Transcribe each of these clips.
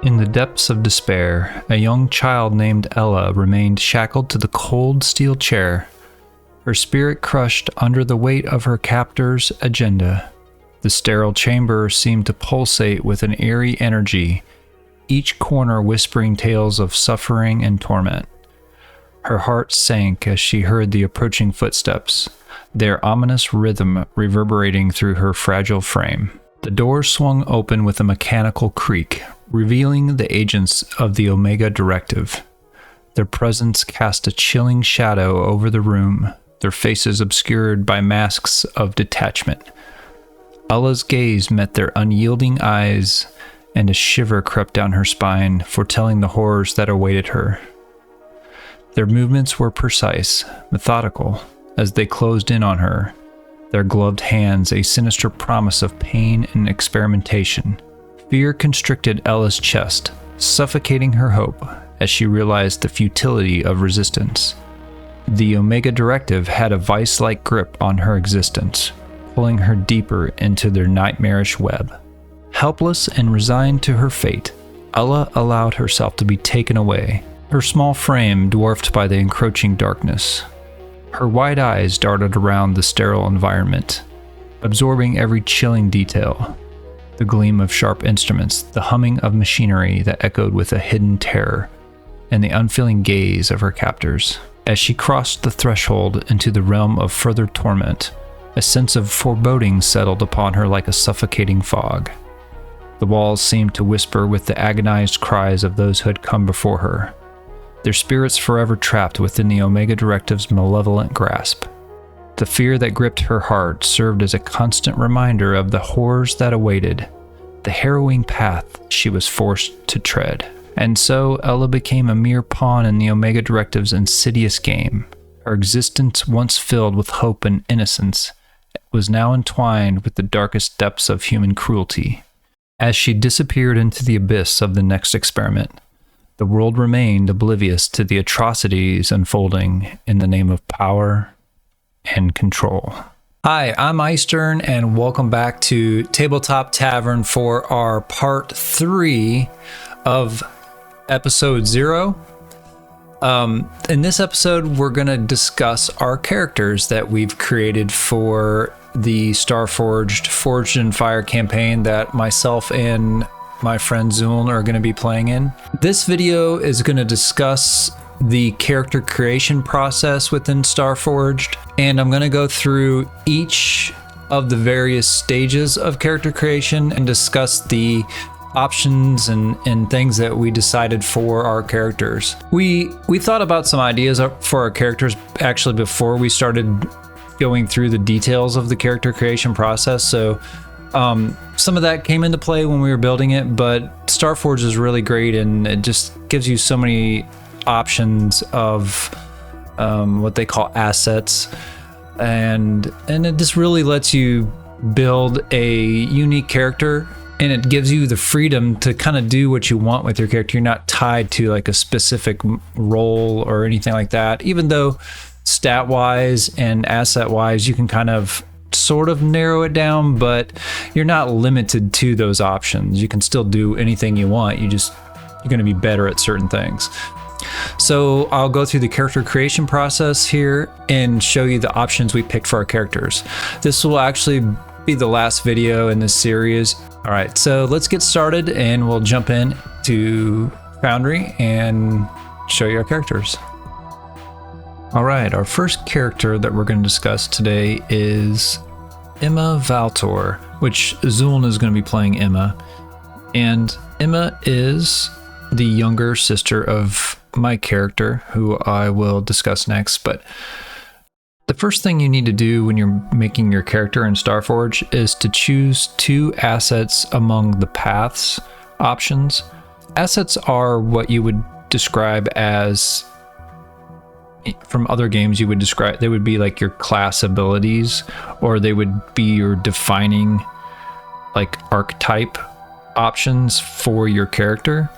In the depths of despair, a young child named Ella remained shackled to the cold steel chair, her spirit crushed under the weight of her captor's agenda. The sterile chamber seemed to pulsate with an eerie energy, each corner whispering tales of suffering and torment. Her heart sank as she heard the approaching footsteps, their ominous rhythm reverberating through her fragile frame. The door swung open with a mechanical creak, revealing the agents of the Omega Directive. Their presence cast a chilling shadow over the room, their faces obscured by masks of detachment. Ella's gaze met their unyielding eyes, and a shiver crept down her spine, foretelling the horrors that awaited her. Their movements were precise, methodical, as they closed in on her, their gloved hands a sinister promise of pain and experimentation. Fear constricted Ella's chest, suffocating her hope as she realized the futility of resistance. The Omega Directive had a vice-like grip on her existence, pulling her deeper into their nightmarish web. Helpless and resigned to her fate, Ella allowed herself to be taken away, her small frame dwarfed by the encroaching darkness. Her wide eyes darted around the sterile environment, absorbing every chilling detail. The gleam of sharp instruments, the humming of machinery that echoed with a hidden terror, and the unfeeling gaze of her captors. As she crossed the threshold into the realm of further torment, a sense of foreboding settled upon her like a suffocating fog. The walls seemed to whisper with the agonized cries of those who had come before her, their spirits forever trapped within the Omega Directive's malevolent grasp. The fear that gripped her heart served as a constant reminder of the horrors that awaited, the harrowing path she was forced to tread. And so Ella became a mere pawn in the Omega Directive's insidious game. Her existence, once filled with hope and innocence, was now entwined with the darkest depths of human cruelty. As she disappeared into the abyss of the next experiment, the world remained oblivious to the atrocities unfolding in the name of power and control. Hi, I'm Eastern, and welcome back to Tabletop Tavern for our part 3 of episode 0. In this episode, we're going to discuss our characters that we've created for the Starforged Forged in Fire campaign that myself and my friend Zuln are going to be playing in. This video is going to discuss the character creation process within Starforged, and I'm going to go through each of the various stages of character creation and discuss the options and things that we decided for our characters. We thought about some ideas for our characters actually before we started going through the details of the character creation process, so some of that came into play when we were building it, but Starforged is really great, and it just gives you so many options of what they call assets, and it just really lets you build a unique character, and it gives you the freedom to kind of do what you want with your character. You're not tied to like a specific role or anything like that, even though stat-wise and asset-wise you can kind of sort of narrow it down, but you're not limited to those options. You can still do anything you want. You're going to be better at certain things. So I'll go through the character creation process here and show you the options we picked for our characters. This will actually be the last video in this series. All right, so let's get started and we'll jump in to Foundry and show you our characters. All right, our first character that we're going to discuss today is Emma Valtor, which Zuln is going to be playing Emma. And Emma is the younger sister of my character, who I will discuss next. But the first thing you need to do when you're making your character in Starforged is to choose 2 assets among the paths options. Assets are what you would describe as, from other games, you would describe, they would be like your class abilities, or they would be your defining like archetype options for your character.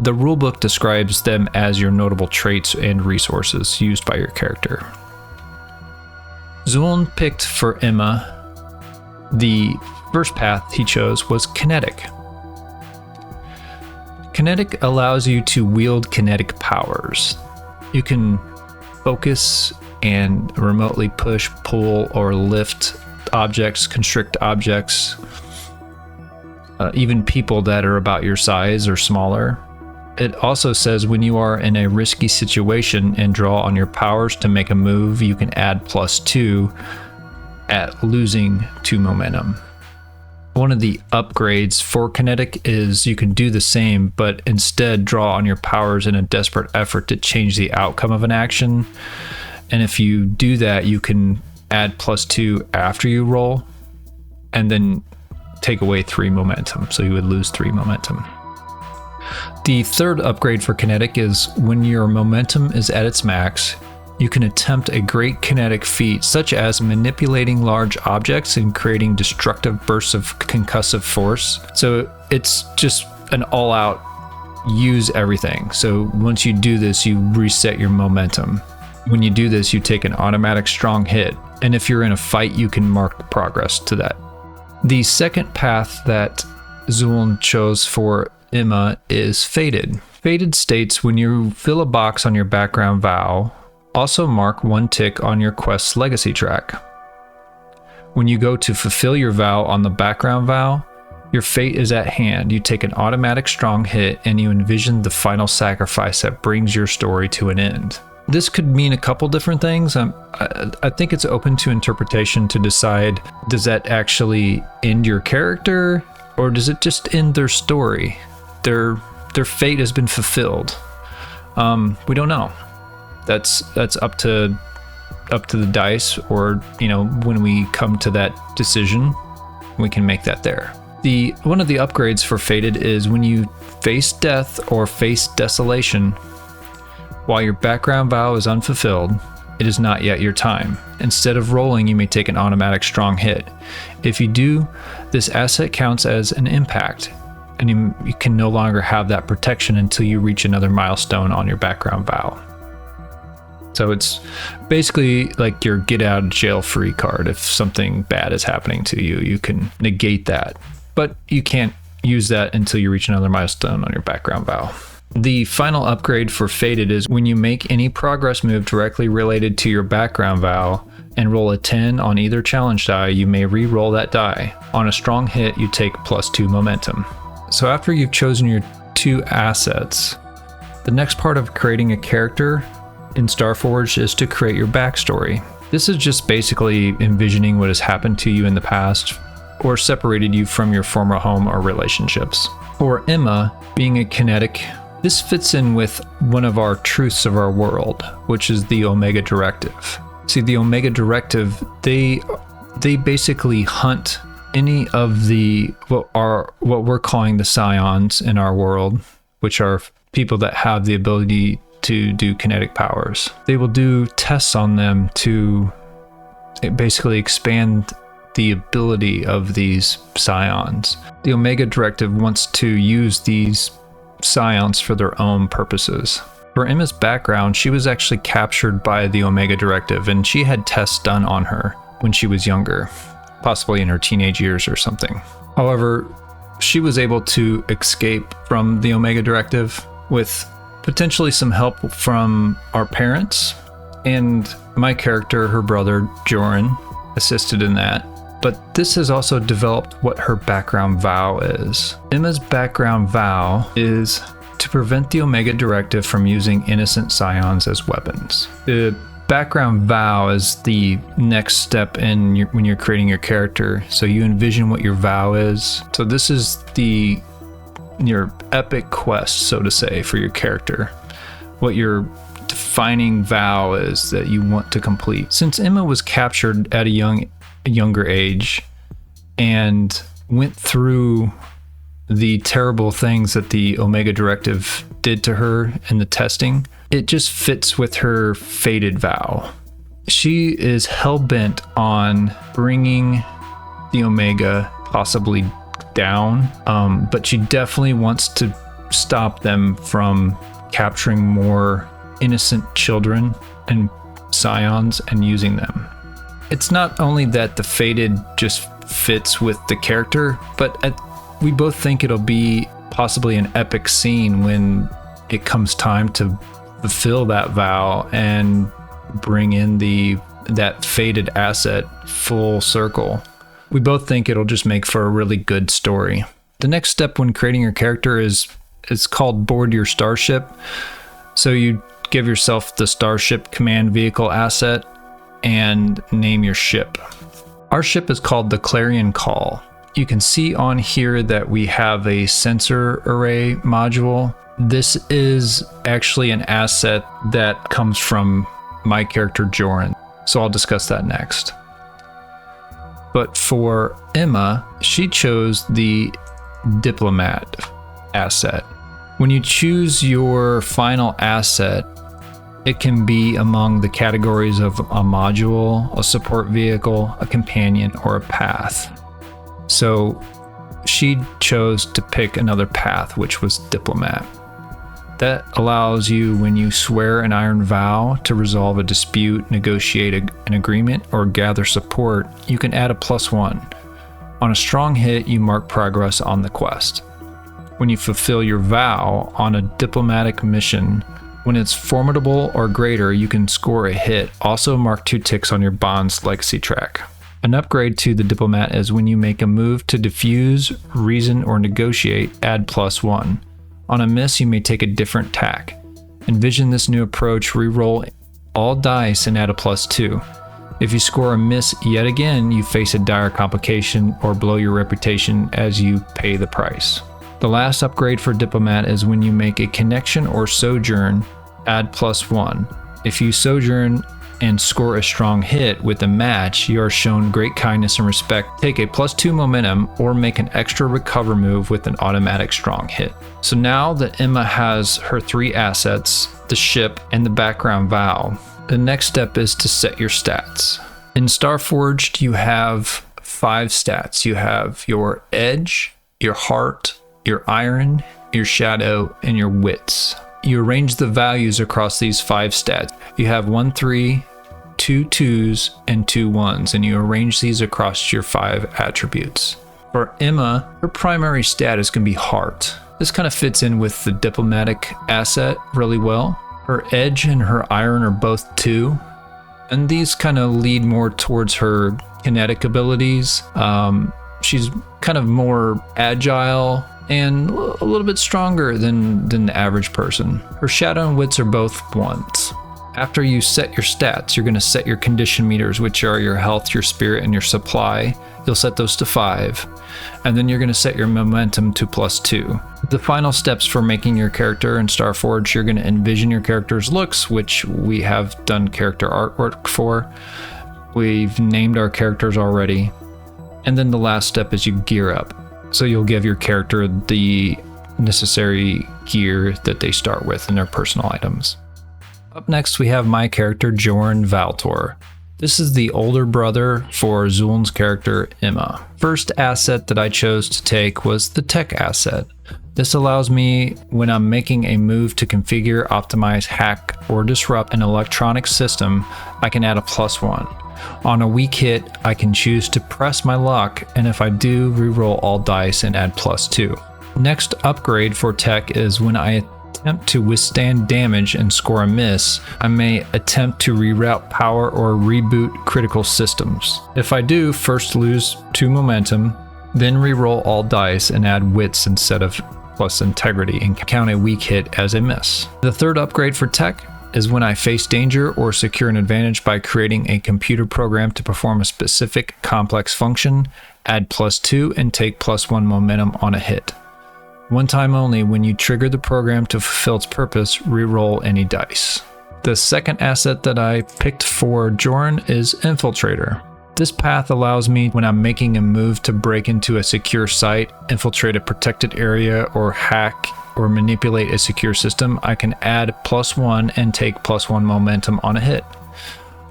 The rulebook describes them as your notable traits and resources used by your character. Zuln picked for Emma, the first path he chose was kinetic. Kinetic allows you to wield kinetic powers. You can focus and remotely push, pull, or lift objects, constrict objects, even people that are about your size or smaller. It also says when you are in a risky situation and draw on your powers to make a move, you can add +2 at losing 2 momentum. One of the upgrades for kinetic is you can do the same, but instead draw on your powers in a desperate effort to change the outcome of an action. And if you do that, you can add +2 after you roll and then take away 3 momentum. So you would lose 3 momentum. The third upgrade for kinetic is when your momentum is at its max, you can attempt a great kinetic feat, such as manipulating large objects and creating destructive bursts of concussive force. So it's just an all-out use everything. So once you do this, you reset your momentum. When you do this, you take an automatic strong hit, and if you're in a fight, you can mark progress to that. The second path that Zuln chose for Emma is Fated. Fated states when you fill a box on your background vow, also mark 1 tick on your quest's legacy track. When you go to fulfill your vow on the background vow, your fate is at hand. You take an automatic strong hit and you envision the final sacrifice that brings your story to an end. This could mean a couple different things. I think it's open to interpretation to decide, does that actually end your character or does it just end their story? Their fate has been fulfilled. We don't know. That's up to the dice, or when we come to that decision, we can make that there. One of the upgrades for Fated is when you face death or face desolation while your background vow is unfulfilled, it is not yet your time. Instead of rolling, you may take an automatic strong hit. If you do, this asset counts as an impact, and you can no longer have that protection until you reach another milestone on your background vow. So it's basically like your get out of jail free card. If something bad is happening to you, you can negate that, but you can't use that until you reach another milestone on your background vow. The final upgrade for Fated is when you make any progress move directly related to your background vow and roll a 10 on either challenge die, you may re-roll that die. On a strong hit, you take +2 momentum. So after you've chosen your 2 assets, the next part of creating a character in Starforged is to create your backstory. This is just basically envisioning what has happened to you in the past or separated you from your former home or relationships. For Emma, being a kinetic, this fits in with one of our truths of our world, which is the Omega Directive. See, the Omega Directive, they basically hunt any of what we're calling the scions in our world, which are people that have the ability to do kinetic powers. They will do tests on them to basically expand the ability of these scions. The Omega Directive wants to use these scions for their own purposes. For Emma's background, she was actually captured by the Omega Directive, and she had tests done on her when she was younger, possibly in her teenage years or something. However, she was able to escape from the Omega Directive with potentially some help from our parents, and my character, her brother Joran, assisted in that. But this has also developed what her background vow is. Emma's background vow is to prevent the Omega Directive from using innocent scions as weapons. The background vow is the next step in when you're creating your character. So you envision what your vow is. So this is your epic quest, so to say, for your character. What your defining vow is that you want to complete. Since Emma was captured at a younger age and went through the terrible things that the Omega Directive did to her in the testing, it just fits with her fated vow. She is hell-bent on bringing the Omega possibly down, but she definitely wants to stop them from capturing more innocent children and scions and using them. It's not only that the fated just fits with the character, but we both think it'll be possibly an epic scene when it comes time to fulfill that vow and bring in that fated asset full circle. We both think it'll just make for a really good story. The next step when creating your character is called board your starship. So you give yourself the starship command vehicle asset and name your ship. Our ship is called the Clarion Call. You can see on here that we have a sensor array module. This is actually an asset that comes from my character Joran, so I'll discuss that next. But for Emma, she chose the Diplomat asset. When you choose your final asset, it can be among the categories of a module, a support vehicle, a companion, or a path. So she chose to pick another path, which was Diplomat. That allows you, when you swear an iron vow to resolve a dispute, negotiate an agreement, or gather support, you can add a +1. On a strong hit, you mark progress on the quest. When you fulfill your vow on a diplomatic mission, when it's formidable or greater, you can score a hit. Also mark 2 ticks on your bond's legacy track. An upgrade to the Diplomat is when you make a move to defuse, reason, or negotiate, add +1. On a miss, you may take a different tack. Envision this new approach, re-roll all dice and add a +2. If you score a miss yet again, you face a dire complication or blow your reputation as you pay the price. The last upgrade for Diplomat is when you make a connection or sojourn, add +1. If you sojourn and score a strong hit with a match, you are shown great kindness and respect. Take a +2 momentum or make an extra recover move with an automatic strong hit. So now that Emma has her 3 assets, the ship, and the background vow, the next step is to set your stats. In Starforged, you have 5 stats. You have your edge, your heart, your iron, your shadow, and your wits. You arrange the values across these 5 stats. You have 1 3, 2 2s, and 2 1s, and you arrange these across your 5 attributes. For Emma, her primary stat is going to be heart. This kind of fits in with the diplomatic asset really well. Her edge and her iron are both 2, and these kind of lead more towards her kinetic abilities. She's kind of more agile and a little bit stronger than the average person. Her shadow and wits are both 1s. After you set your stats, you're going to set your condition meters, which are your health, your spirit, and your supply. You'll set those to 5. And then you're going to set your momentum to +2. The final steps for making your character in Starforged, you're going to envision your character's looks, which we have done character artwork for. We've named our characters already. And then the last step is you gear up. So you'll give your character the necessary gear that they start with in their personal items. Up next, we have my character, Joran Valtor. This is the older brother for Zuln's character, Emma. First asset that I chose to take was the tech asset. This allows me, when I'm making a move to configure, optimize, hack, or disrupt an electronic system, I can add a +1. On a weak hit, I can choose to press my luck, and if I do, reroll all dice and add +2. Next upgrade for tech is when I attempt to withstand damage and score a miss, I may attempt to reroute power or reboot critical systems. If I do, first lose 2 momentum, then reroll all dice and add wits instead of plus integrity and count a weak hit as a miss. The third upgrade for tech is when I face danger or secure an advantage by creating a computer program to perform a specific complex function, add +2 and take +1 momentum on a hit. One time only, when you trigger the program to fulfill its purpose, reroll any dice. The second asset that I picked for Joran is Infiltrator. This path allows me, when I'm making a move to break into a secure site, infiltrate a protected area, or hack or manipulate a secure system, I can add +1 and take +1 momentum on a hit.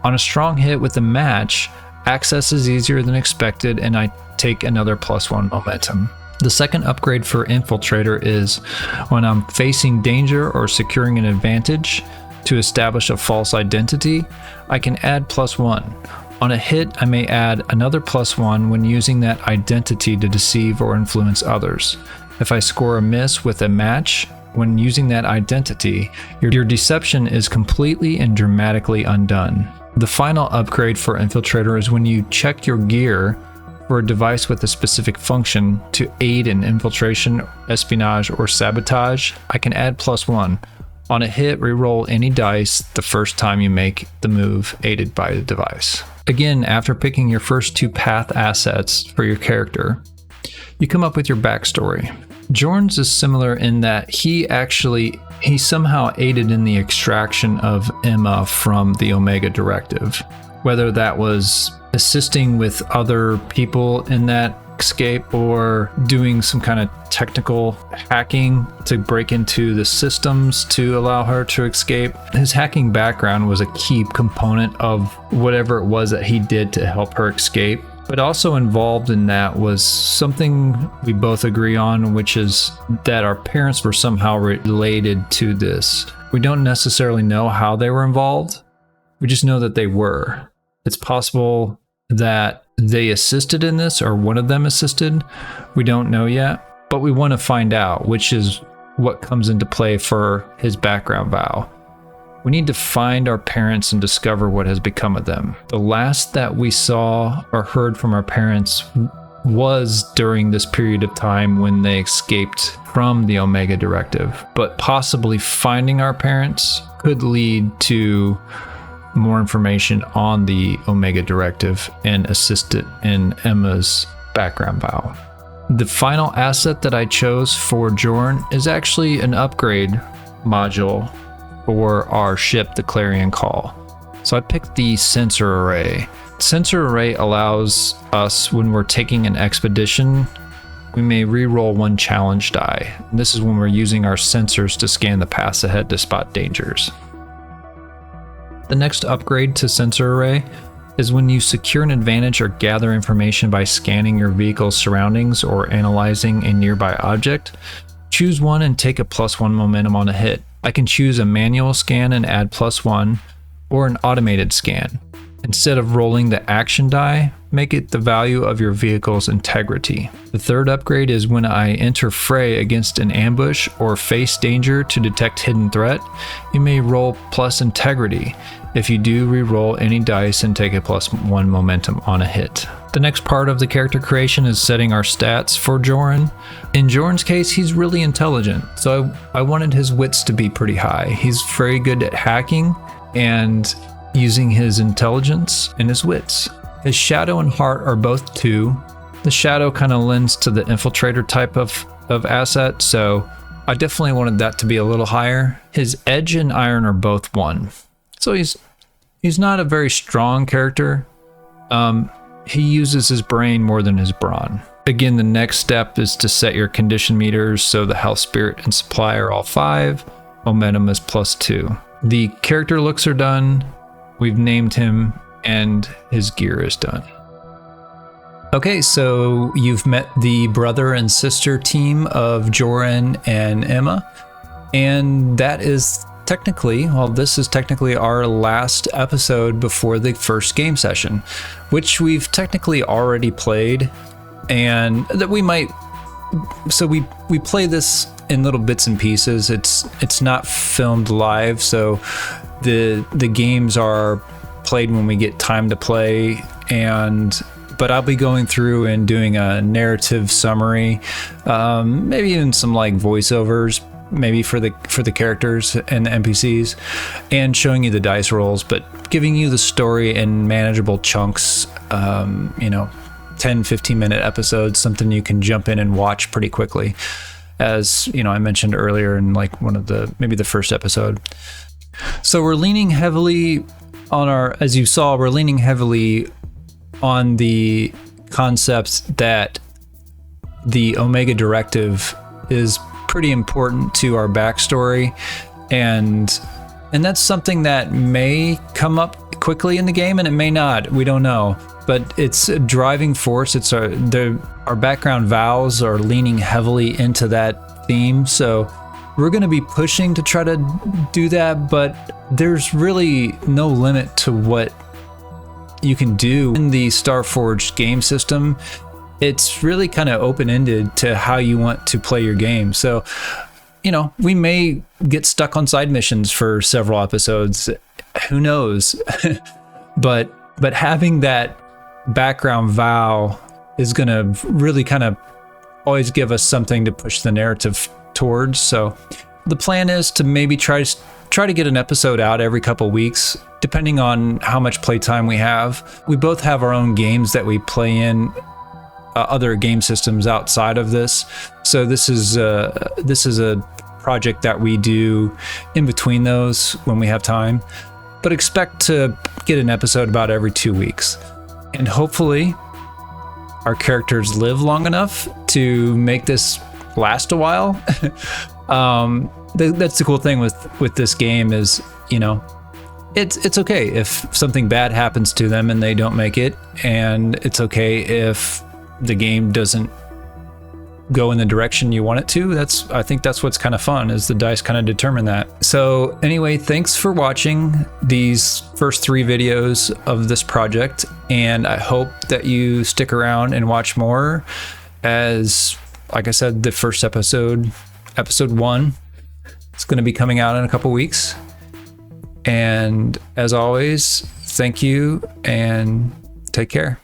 On a strong hit with a match, access is easier than expected and I take another +1 momentum. The second upgrade for Infiltrator is when I'm facing danger or securing an advantage to establish a false identity, I can add +1. On a hit, I may add another +1 when using that identity to deceive or influence others. If I score a miss with a match, when using that identity, your deception is completely and dramatically undone. The final upgrade for Infiltrator is when you check your gear for a device with a specific function to aid in infiltration, espionage, or sabotage, I can add +1. On a hit, reroll any dice the first time you make the move aided by the device. Again, after picking your first 2 path assets for your character, you come up with your backstory. Jorn's is similar in that he somehow aided in the extraction of Emma from the Omega Directive. Whether that was assisting with other people in that escape or doing some kind of technical hacking to break into the systems to allow her to escape. His hacking background was a key component of whatever it was that he did to help her escape. But also involved in that was something we both agree on, which is that our parents were somehow related to this. We don't necessarily know how they were involved. We just know that they were. It's possible that they assisted in this or one of them assisted. We don't know yet, but we want to find out, which is what comes into play for his background vow. We need to find our parents and discover what has become of them. The last that we saw or heard from our parents was during this period of time when they escaped from the Omega Directive. But possibly finding our parents could lead to more information on the Omega Directive and assist it in Emma's background vow. The final asset that I chose for Jorn is actually an upgrade module for our ship, the Clarion Call. So I picked the sensor array. Sensor array allows us, when we're taking an expedition, we may re-roll 1 challenge die. And this is when we're using our sensors to scan the paths ahead to spot dangers. The next upgrade to sensor array is when you secure an advantage or gather information by scanning your vehicle's surroundings or analyzing a nearby object. Choose one and take a +1 momentum on a hit. I can choose a manual scan and add +1, or an automated scan. Instead of rolling the action die, make it the value of your vehicle's integrity. The third upgrade is when I enter fray against an ambush or face danger to detect hidden threat, you may roll +integrity. If you do, re-roll any dice and take a +1 momentum on a hit. The next part of the character creation is setting our stats for Jorn. In Jorn's case, he's really intelligent, so I wanted his wits to be pretty high. He's very good at hacking and using his intelligence and his wits. His shadow and heart are both 2. The shadow kind of lends to the infiltrator type of asset, so I definitely wanted that to be a little higher. His edge and iron are both 1. So he's not a very strong character. He uses his brain more than his brawn. Again, the next step is to set your condition meters so the health, spirit, and supply are all 5. Momentum is +2. The character looks are done. We've named him, and his gear is done. Okay, so you've met the brother and sister team of Jorn and Emma, and that is this is technically our last episode before the first game session, which we've technically already played, and that we play this in little bits and pieces. It's not filmed live, so the games are played when we get time to play, but I'll be going through and doing a narrative summary, maybe even some like voiceovers, maybe for the characters and the NPCs, and showing you the dice rolls, but giving you the story in manageable chunks, 10-15 minute episodes, something you can jump in and watch pretty quickly, as I mentioned earlier in like maybe the first episode. So we're leaning heavily on we're leaning heavily on the concepts that the Omega Directive is pretty important to our backstory, and that's something that may come up quickly in the game, and it may not. We don't know, but it's a driving force. It's our background vows are leaning heavily into that theme, so we're going to be pushing to try to do that, but there's really no limit to what you can do in the Starforged game system. it's really kind of open-ended to how you want to play your game. So, we may get stuck on side missions for several episodes. Who knows? but having that background vow is going to really kind of always give us something to push the narrative towards. So the plan is to maybe try to get an episode out every couple weeks, depending on how much playtime we have. We both have our own games that we play in other game systems outside of this. So this is a project that we do in between those when we have time. But expect to get an episode about every 2 weeks. And hopefully our characters live long enough to make this last a while. That's the cool thing with this game is, it's okay if something bad happens to them and they don't make it, and it's okay if the game doesn't go in the direction you want it to. I think that's what's kind of fun, is the dice kind of determine that. So anyway, thanks for watching these first 3 videos of this project, and I hope that you stick around and watch more, as like I said, the first episode 1, it's going to be coming out in a couple weeks. And as always, thank you and take care.